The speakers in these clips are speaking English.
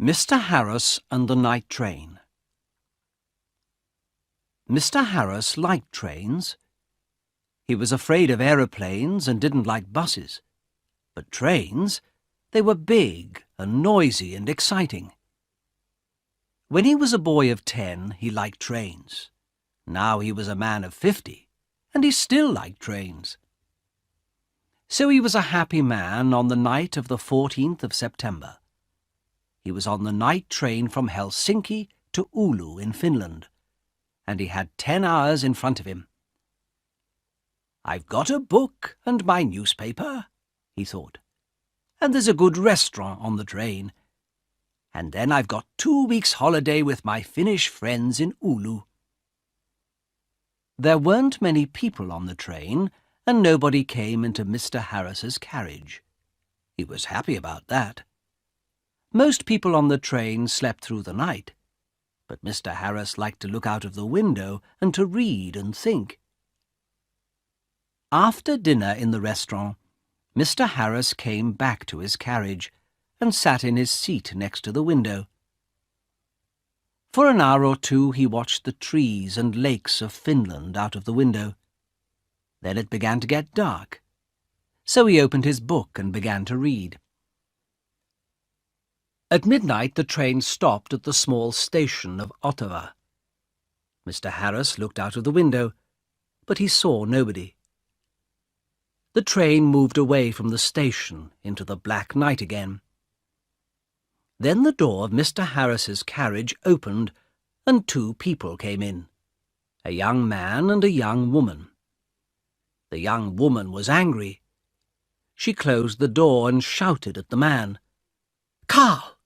Mr. Harris and the Night Train. Mr. Harris liked trains. He was afraid of aeroplanes and didn't like buses. But trains, they were big and noisy and exciting. When he was a boy of 10, he liked trains. Now he was a man of 50, and he still liked trains. So he was a happy man on the night of the 14th of September. He was on the night train from Helsinki to Oulu in Finland, and he had 10 hours in front of him. "I've got a book and my newspaper," he thought, "and there's a good restaurant on the train. And then I've got 2 weeks' holiday with my Finnish friends in Oulu." There weren't many people on the train, and nobody came into Mr. Harris's carriage. He was happy about that. Most people on the train slept through the night, but Mr. Harris liked to look out of the window and to read and think. After dinner in the restaurant, Mr. Harris came back to his carriage and sat in his seat next to the window. For an hour or two he watched the trees and lakes of Finland out of the window. Then it began to get dark, so he opened his book and began to read. At midnight the train stopped at the small station of Ottawa. Mr. Harris looked out of the window, but he saw nobody. The train moved away from the station into the black night again. Then the door of Mr. Harris's carriage opened, and 2 people came in, a young man and a young woman. The young woman was angry. She closed the door and shouted at the man, "Carl!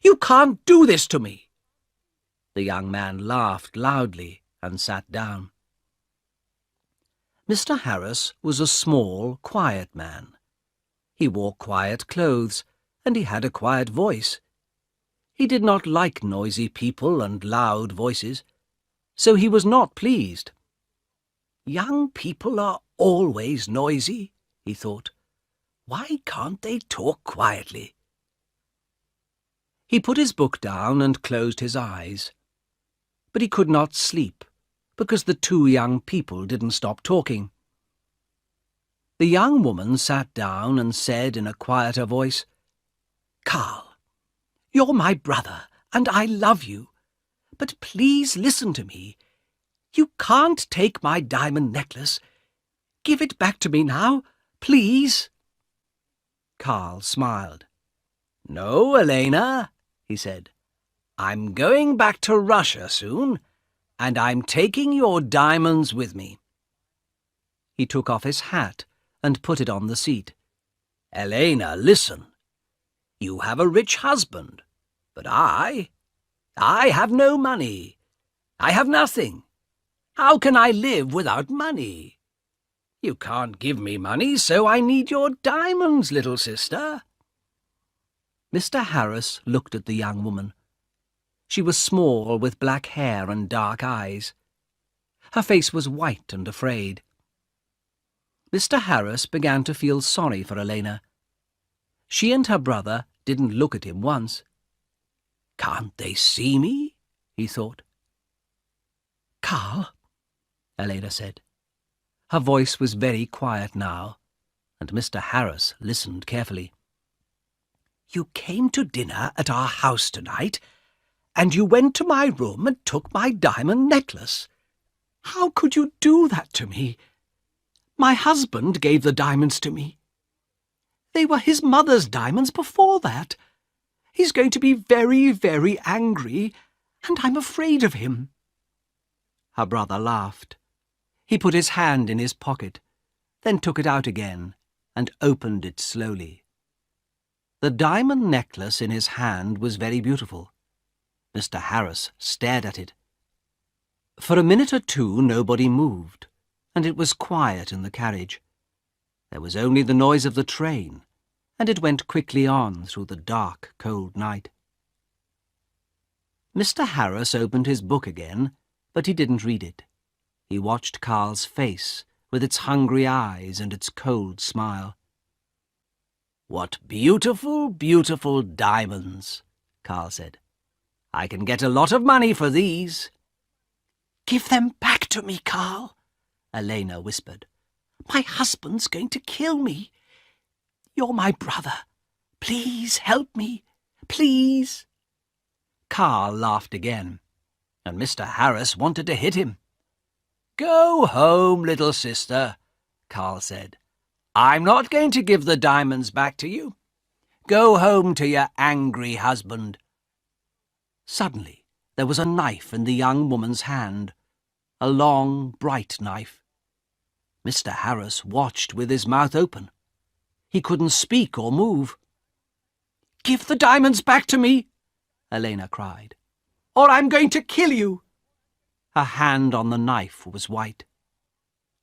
You can't do this to me!" The young man laughed loudly and sat down. Mr. Harris was a small, quiet man. He wore quiet clothes, and he had a quiet voice. He did not like noisy people and loud voices, so he was not pleased. "Young people are always noisy," he thought. "Why can't they talk quietly?" He put his book down and closed his eyes. But he could not sleep, because the 2 young people didn't stop talking. The young woman sat down and said in a quieter voice, "Carl, you're my brother, and I love you. But please listen to me. You can't take my diamond necklace. Give it back to me now, please." Carl smiled. "No, Elena," he said. "I'm going back to Russia soon, and I'm taking your diamonds with me." He took off his hat and put it on the seat. "Elena, listen. You have a rich husband, but I have no money. I have nothing. How can I live without money? You can't give me money, so I need your diamonds, little sister." Mr. Harris looked at the young woman. She was small, with black hair and dark eyes. Her face was white and afraid. Mr. Harris began to feel sorry for Elena. She and her brother didn't look at him once. "Can't they see me?" he thought. "Carl," Elena said. Her voice was very quiet now, and Mr. Harris listened carefully. "You came to dinner at our house tonight, and you went to my room and took my diamond necklace. How could you do that to me? My husband gave the diamonds to me. They were his mother's diamonds before that. He's going to be very, very angry, and I'm afraid of him." Her brother laughed. He put his hand in his pocket, then took it out again and opened it slowly. The diamond necklace in his hand was very beautiful. Mr. Harris stared at it. For a minute or 2 nobody moved, and it was quiet in the carriage. There was only the noise of the train, and it went quickly on through the dark, cold night. Mr. Harris opened his book again, but he didn't read it. He watched Carl's face, with its hungry eyes and its cold smile. "What beautiful, beautiful diamonds," Carl said. "I can get a lot of money for these." "Give them back to me, Carl," Elena whispered. "My husband's going to kill me. You're my brother. Please help me. Please." Carl laughed again, and Mr. Harris wanted to hit him. "Go home, little sister," Carl said. "I'm not going to give the diamonds back to you. Go home to your angry husband." Suddenly there was a knife in the young woman's hand, a long, bright knife. Mr. Harris watched with his mouth open. He couldn't speak or move. "Give the diamonds back to me," Elena cried, "or I'm going to kill you." Her hand on the knife was white.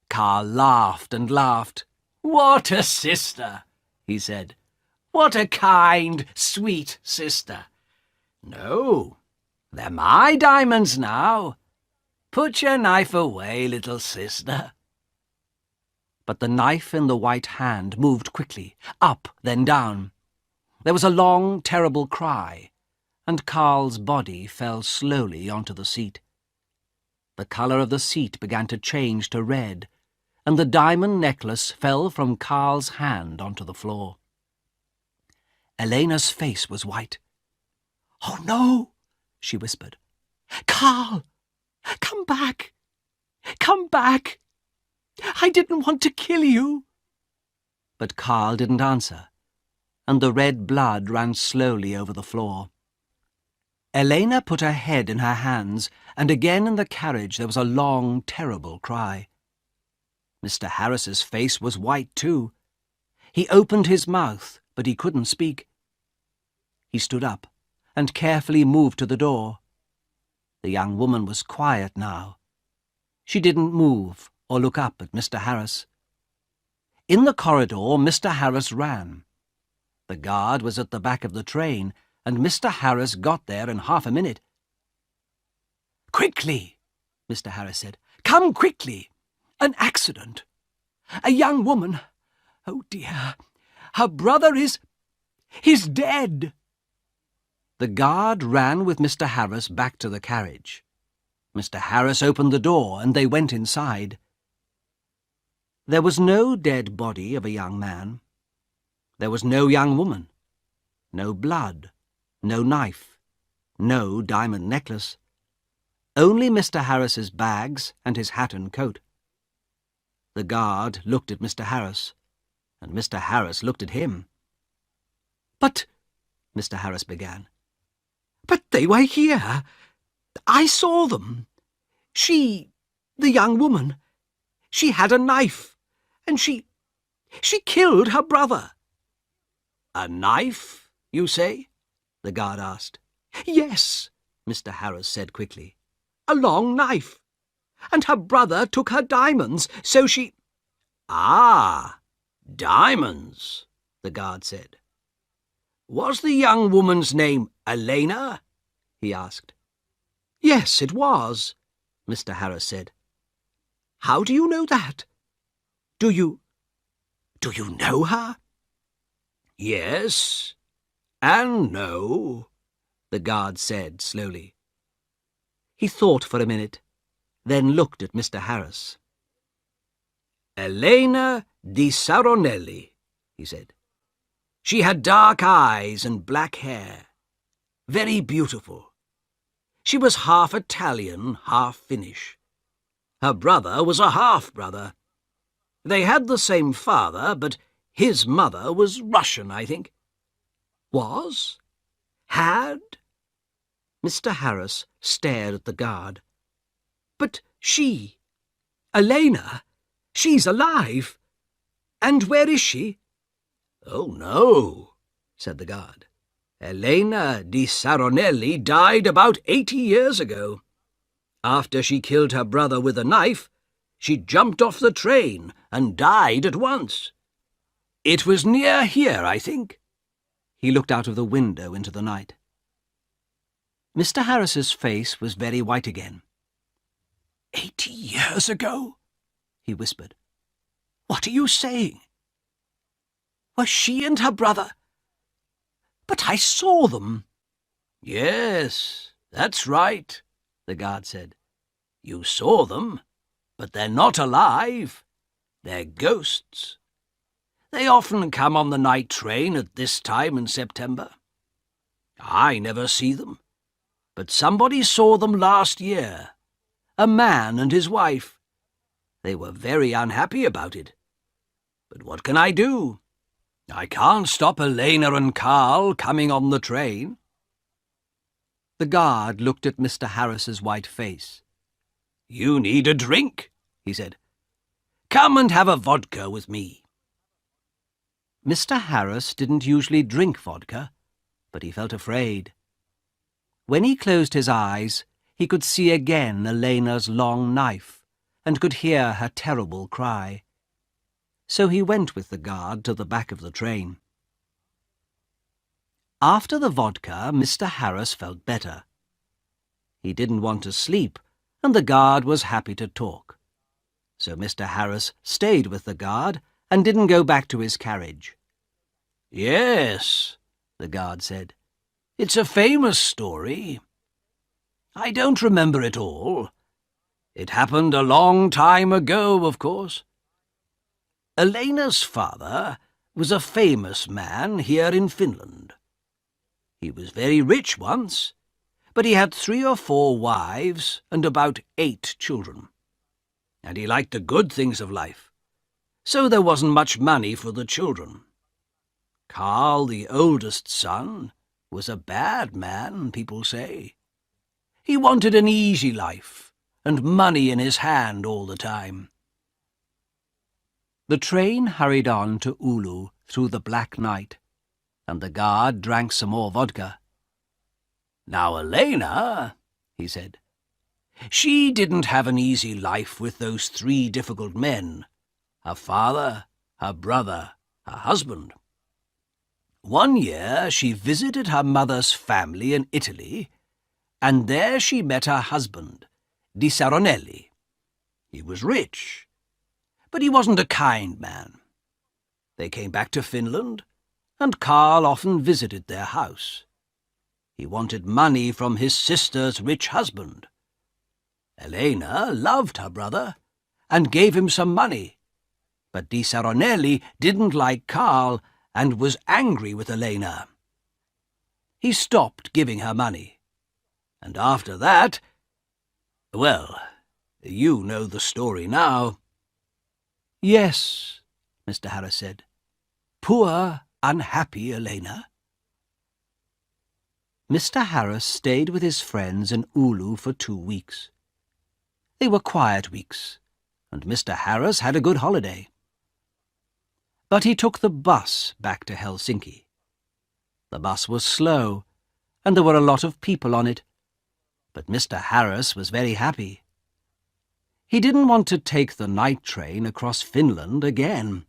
Carl laughed and laughed. "What a sister," he said. "What a kind, sweet sister. No, they're my diamonds now. Put your knife away, little sister." But the knife in the white hand moved quickly, up, then down. There was a long, terrible cry, and Carl's body fell slowly onto the seat. The colour of the seat began to change to red, and the diamond necklace fell from Carl's hand onto the floor. Elena's face was white. "Oh, no," she whispered. "Carl, come back. Come back. I didn't want to kill you." But Carl didn't answer, and the red blood ran slowly over the floor. Elena put her head in her hands, and again in the carriage there was a long, terrible cry. Mr. Harris's face was white too. He opened his mouth, but he couldn't speak. He stood up and carefully moved to the door. The young woman was quiet now. She didn't move or look up at Mr. Harris. In the corridor, Mr. Harris ran. The guard was at the back of the train, and Mr. Harris got there in half a minute. "Quickly," Mr. Harris said. "Come quickly. An accident. A young woman. Oh, dear. Her brother he's dead." The guard ran with Mr. Harris back to the carriage. Mr. Harris opened the door, and they went inside. There was no dead body of a young man. There was no young woman, no blood, no knife, no diamond necklace. Only Mr. Harris's bags and his hat and coat. The guard looked at Mr. Harris, and Mr. Harris looked at him. "But," Mr. Harris began, "but they were here. I saw them. The young woman, she had a knife, and she killed her brother." "A knife, you say?" the guard asked. "Yes," Mr. Harris said quickly. "A long knife. And her brother took her diamonds, so she—" "Ah, diamonds," the guard said. "Was the young woman's name Elena?" he asked. "Yes, it was," Mr. Harris said. "How do you know that? Do you know her?" "Yes, and no," the guard said slowly. He thought for a minute, then looked at Mr. Harris. "Elena di Saronelli," he said. "She had dark eyes and black hair. Very beautiful. She was half Italian, half Finnish. Her brother was a half-brother. They had the same father, but his mother was Russian, I think." "Was? Had?" Mr. Harris stared at the guard. "But she, Elena, she's alive. And where is she?" "Oh, no," said the guard. "Elena di Saronelli died about 80 years ago. After she killed her brother with a knife, she jumped off the train and died at once. It was near here, I think." He looked out of the window into the night. Mr. Harris's face was very white again. 80 years ago?" he whispered. "What are you saying? Were she and her brother—" "But I saw them." "Yes, that's right," the guard said. "You saw them, but they're not alive. They're ghosts. They often come on the night train at this time in September. I never see them, but somebody saw them last year. A man and his wife. They were very unhappy about it. But what can I do? I can't stop Elena and Carl coming on the train." The guard looked at Mr. Harris's white face. "You need a drink," he said. "Come and have a vodka with me." Mr. Harris didn't usually drink vodka, but he felt afraid. When he closed his eyes, he could see again Elena's long knife and could hear her terrible cry. So he went with the guard to the back of the train. After the vodka, Mr. Harris felt better. He didn't want to sleep, and the guard was happy to talk. So Mr. Harris stayed with the guard and didn't go back to his carriage. "Yes," the guard said. "It's a famous story. I don't remember it all. It happened a long time ago, of course. Elena's father was a famous man here in Finland. He was very rich once, but he had 3 or 4 wives and about 8 children. And he liked the good things of life, so there wasn't much money for the children. Carl, the oldest son, was a bad man, people say. He wanted an easy life and money in his hand all the time." The train hurried on to Oulu through the black night, and the guard drank some more vodka. "Now Elena," he said, "she didn't have an easy life with those 3 difficult men, her father, her brother, her husband. One year she visited her mother's family in Italy, and there she met her husband, Di Saronelli. He was rich, but he wasn't a kind man. They came back to Finland, and Carl often visited their house. He wanted money from his sister's rich husband. Elena loved her brother and gave him some money, but Di Saronelli didn't like Carl and was angry with Elena. He stopped giving her money, and after that, well, you know the story now." "Yes," Mr. Harris said. "Poor, unhappy Elena." Mr. Harris stayed with his friends in Oulu for 2 weeks. They were quiet weeks, and Mr. Harris had a good holiday. But he took the bus back to Helsinki. The bus was slow, and there were a lot of people on it, but Mr. Harris was very happy. He didn't want to take the night train across Finland again.